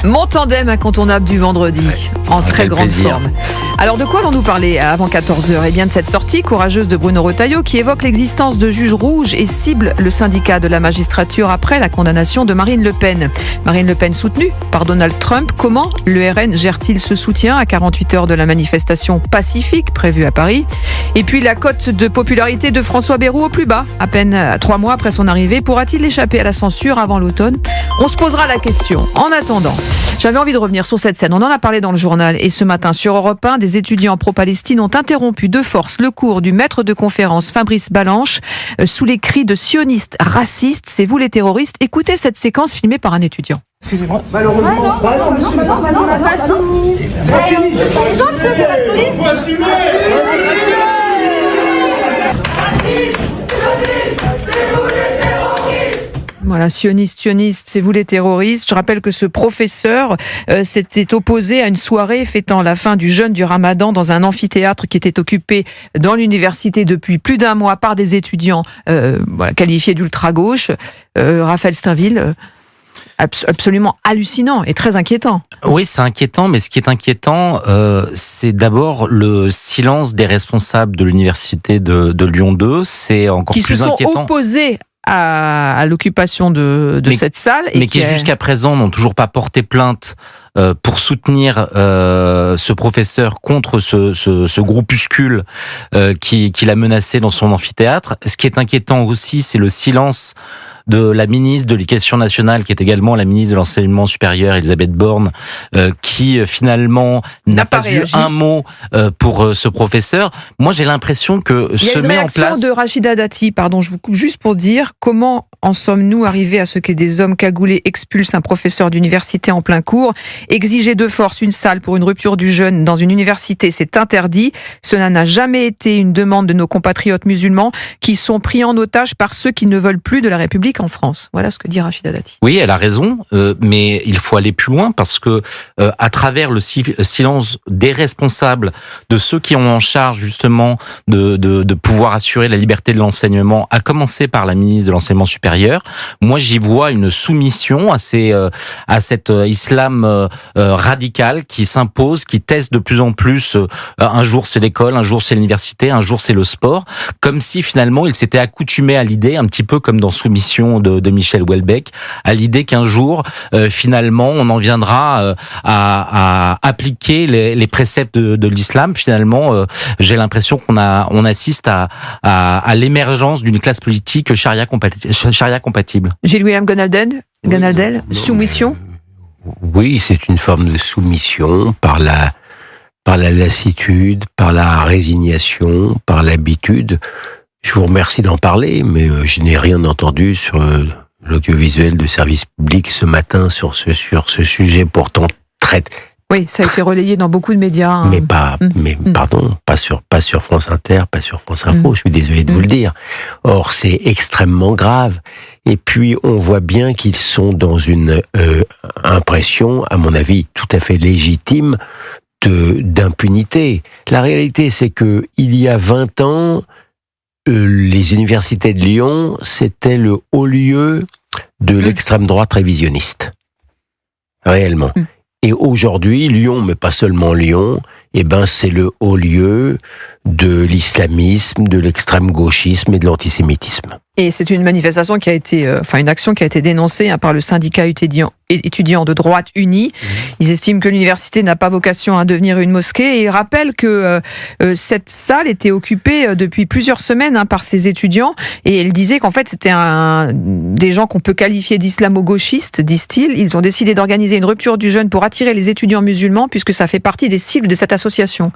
Mon tandem incontournable du vendredi, en très grande forme. Alors de quoi allons-nous parler avant 14h ? Eh bien de cette sortie courageuse de Bruno Retailleau qui évoque l'existence de juges rouges et cible le syndicat de la magistrature après la condamnation de Marine Le Pen. Marine Le Pen soutenue par Donald Trump. Comment le RN gère-t-il ce soutien à 48 heures de la manifestation pacifique prévue à Paris ? Et puis la cote de popularité de François Bayrou au plus bas, à peine 3 mois après son arrivée. Pourra-t-il échapper à la censure avant l'automne ? On se posera la question. En attendant, j'avais envie de revenir sur cette scène. On en a parlé dans le journal et ce matin sur Europe 1, des étudiants pro-Palestine ont interrompu de force le cours du maître de conférence Fabrice Balanche sous les cris de sionistes racistes. C'est vous les terroristes. Écoutez cette séquence filmée par un étudiant. Excusez-moi, malheureusement. On n'a pas fini. C'est pas fini. Les gens, monsieur, c'est la police. Faut assumer. Voilà, sioniste, c'est vous les terroristes. Je rappelle que ce professeur s'était opposé à une soirée fêtant la fin du jeûne du Ramadan dans un amphithéâtre qui était occupé dans l'université depuis plus d'un mois par des étudiants qualifiés d'ultra-gauche. Raphaël Steinville, absolument hallucinant et très inquiétant. Oui, c'est inquiétant, mais ce qui est inquiétant, c'est d'abord le silence des responsables de l'université de Lyon 2. C'est encore plus inquiétant. Qui se sont opposés à l'occupation de cette salle. Mais qui jusqu'à présent n'ont toujours pas porté plainte pour soutenir ce professeur contre ce groupuscule qui l'a menacé dans son amphithéâtre. Ce qui est inquiétant aussi, c'est le silence de la ministre de l'Éducation nationale, qui est également la ministre de l'Enseignement supérieur, Elisabeth Borne, qui finalement n'a pas eu un mot pour ce professeur. Moi, j'ai l'impression que se met en place... Il y a une réaction de Rachida Dati, pardon, je vous coupe juste pour dire comment en sommes-nous arrivés à ce que des hommes cagoulés expulsent un professeur d'université en plein cours. Exiger de force une salle pour une rupture du jeûne dans une université, c'est interdit. Cela n'a jamais été une demande de nos compatriotes musulmans qui sont pris en otage par ceux qui ne veulent plus de la République en France. Voilà ce que dit Rachida Dati. Oui, elle a raison, mais il faut aller plus loin parce que à travers le silence des responsables, de ceux qui ont en charge justement de pouvoir assurer la liberté de l'enseignement, à commencer par la ministre de l'Enseignement supérieur, moi j'y vois une soumission à cet islam radical qui s'impose, qui teste de plus en plus. Un jour c'est l'école, un jour c'est l'université, un jour c'est le sport, comme si finalement il s'était accoutumé à l'idée, un petit peu comme dans Soumission de Michel Houellebecq, à l'idée qu'un jour finalement on en viendra à appliquer les préceptes de l'islam. Finalement, j'ai l'impression qu'on assiste à l'émergence d'une classe politique charia compatible. Gilles-William Gonaldel, soumission. Oui, c'est une forme de soumission par la lassitude, par la résignation, par l'habitude. Je vous remercie d'en parler, mais je n'ai rien entendu sur l'audiovisuel de service public ce matin sur ce sujet pourtant très... Oui, ça a été relayé dans beaucoup de médias. Mais pas sur France Inter, pas sur France Info, je suis désolé de vous le dire. Or, c'est extrêmement grave. Et puis, on voit bien qu'ils sont dans une impression, à mon avis, tout à fait légitime d'impunité. La réalité, c'est que il y a 20 ans, les universités de Lyon, c'était le haut lieu de l'extrême droite révisionniste. Réellement. Et aujourd'hui, Lyon, mais pas seulement Lyon, c'est le haut lieu de l'islamisme, de l'extrême gauchisme et de l'antisémitisme. Et c'est une manifestation qui a été, une action qui a été dénoncée par le syndicat étudiant de droite uni. Ils estiment que l'université n'a pas vocation à devenir une mosquée et ils rappellent que cette salle était occupée depuis plusieurs semaines par ces étudiants et ils disaient qu'en fait c'était des gens qu'on peut qualifier d'islamo-gauchistes, disent-ils. Ils ont décidé d'organiser une rupture du jeûne pour attirer les étudiants musulmans puisque ça fait partie des cibles de cette association.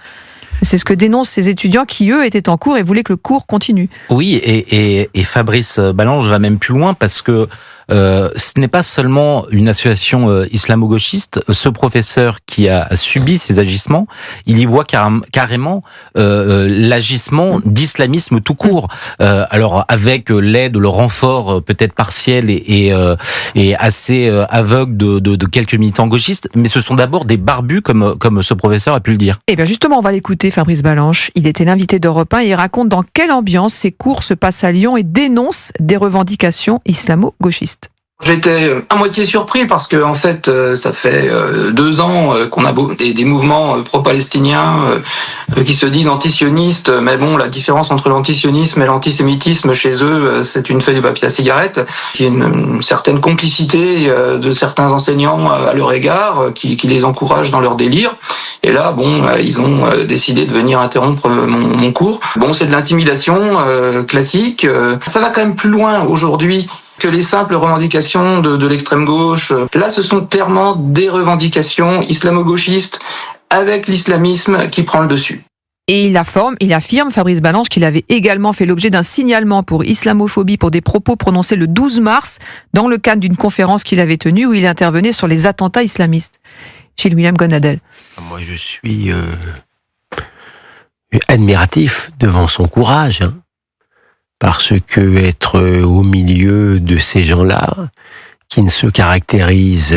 C'est ce que dénoncent ces étudiants qui, eux, étaient en cours et voulaient que le cours continue. Oui, et Fabrice Balanche va même plus loin parce que ce n'est pas seulement une association islamo-gauchiste. Ce professeur qui a subi ces agissements, il y voit carrément l'agissement d'islamisme tout court. Alors avec l'aide, le renfort peut-être partiel et assez aveugle de quelques militants gauchistes, mais ce sont d'abord des barbus comme ce professeur a pu le dire. Eh bien justement, on va l'écouter, Fabrice Balanche. Il était l'invité d'Europe 1 et il raconte dans quelle ambiance ces cours se passent à Lyon et dénonce des revendications islamo-gauchistes. J'étais à moitié surpris parce que en fait, ça fait 2 ans qu'on a des mouvements pro-palestiniens qui se disent antisionistes, mais bon, la différence entre l'antisionisme et l'antisémitisme chez eux, c'est une feuille de papier à cigarette. Il y a une certaine complicité de certains enseignants à leur égard, qui les encouragent dans leur délire. Et là, bon, ils ont décidé de venir interrompre mon cours. Bon, c'est de l'intimidation classique. Ça va quand même plus loin aujourd'hui que les simples revendications de l'extrême gauche. Là, ce sont clairement des revendications islamo-gauchistes avec l'islamisme qui prend le dessus. Et il affirme, Fabrice Balanche, qu'il avait également fait l'objet d'un signalement pour islamophobie pour des propos prononcés le 12 mars dans le cadre d'une conférence qu'il avait tenue où il intervenait sur les attentats islamistes. Gilles William Gonadel. Moi, je suis admiratif devant son courage, hein. Parce que être au milieu de ces gens-là, qui ne se caractérisent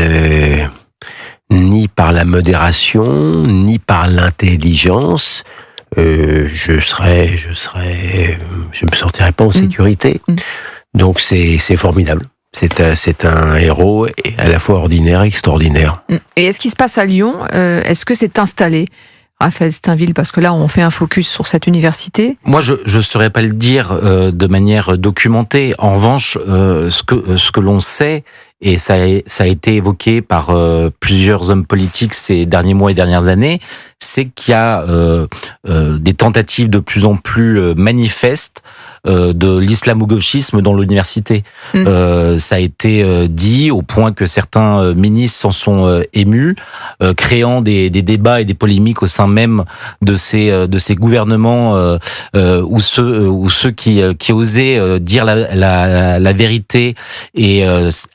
ni par la modération, ni par l'intelligence, je me sentirais pas en sécurité. Donc c'est formidable. C'est un héros à la fois ordinaire et extraordinaire. Et est-ce qu'il se passe à Lyon? Est-ce que c'est installé, Raphaël Steinville, parce que là, on fait un focus sur cette université. Moi, je ne saurais pas le dire de manière documentée. En revanche, ce que l'on sait, et ça a été évoqué par plusieurs hommes politiques ces derniers mois et dernières années, c'est qu'il y a des tentatives de plus en plus manifestes de l'islamo-gauchisme dans l'université. Ça a été dit au point que certains ministres s'en sont émus, créant des débats et des polémiques au sein même de ces gouvernements où ceux qui osaient dire la vérité et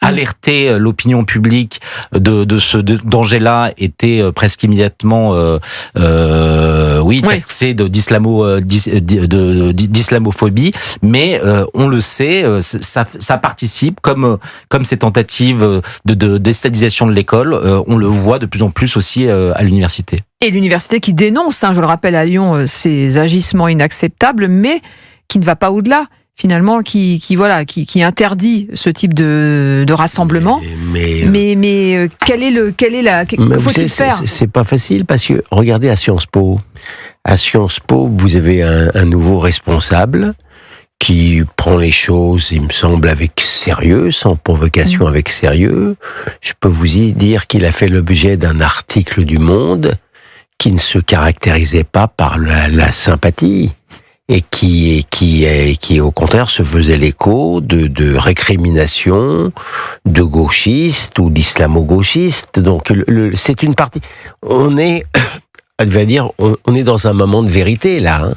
alerter l'opinion publique de ce danger-là étaient presque immédiatement taxés d'islamophobie. Mais on le sait, ça participe, comme ces tentatives de déstabilisation de l'école, on le voit de plus en plus aussi à l'université. Et l'université qui dénonce, je le rappelle à Lyon, ces agissements inacceptables, mais qui ne va pas au-delà. Finalement, qui interdit ce type de rassemblement. Mais que faut-il faire? C'est pas facile parce que regardez à Sciences Po. À Sciences Po, vous avez un nouveau responsable qui prend les choses, il me semble, avec sérieux, sans provocation, avec sérieux. Je peux vous y dire qu'il a fait l'objet d'un article du Monde qui ne se caractérisait pas par la sympathie et qui au contraire se faisait l'écho de récriminations de gauchistes ou d'islamo-gauchistes. Donc c'est une partie. On est dans un moment de vérité là. Hein.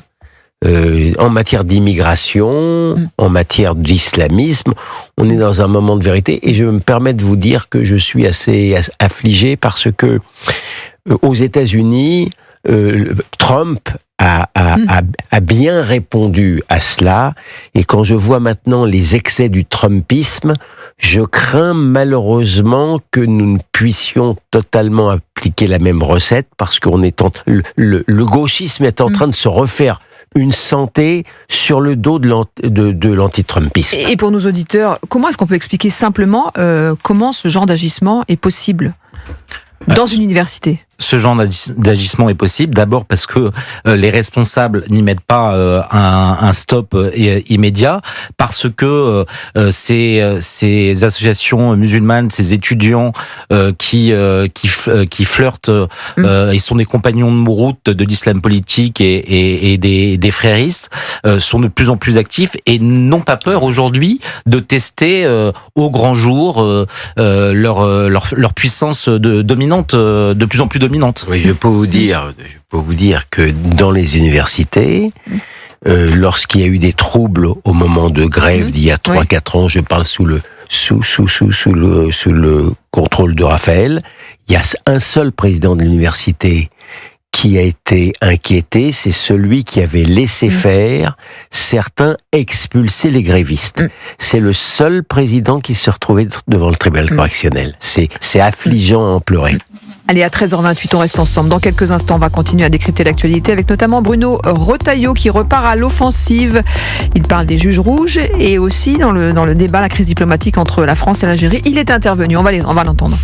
En matière d'immigration, en matière d'islamisme, on est dans un moment de vérité. Et je me permets de vous dire que je suis assez affligé parce que aux États-Unis, Trump a bien répondu à cela. Et quand je vois maintenant les excès du Trumpisme, je crains malheureusement que nous ne puissions totalement appliquer la même recette parce qu'on est le gauchisme est en train de se refaire une santé sur le dos de l'anti-Trumpisme. Et pour nos auditeurs, comment est-ce qu'on peut expliquer simplement comment ce genre d'agissement est possible dans une université? Ce genre d'agissement est possible, d'abord parce que les responsables n'y mettent pas un stop immédiat, parce que ces associations musulmanes, ces étudiants qui flirtent, ils sont des compagnons de route de l'islam politique et des fréristes, sont de plus en plus actifs et n'ont pas peur aujourd'hui de tester au grand jour leur puissance dominante, de plus en plus dominante. Oui, je peux vous dire que dans les universités, lorsqu'il y a eu des troubles au moment de grève d'il y a 3-4 ans, je parle sous le contrôle de Raphaël, il y a un seul président de l'université qui a été inquiété, c'est celui qui avait laissé faire certains expulser les grévistes. C'est le seul président qui se retrouvait devant le tribunal correctionnel. C'est affligeant à en pleurer. Allez, à 13h28, on reste ensemble. Dans quelques instants, on va continuer à décrypter l'actualité avec notamment Bruno Retailleau qui repart à l'offensive. Il parle des juges rouges et aussi dans le débat, la crise diplomatique entre la France et l'Algérie. Il est intervenu, on va l'entendre.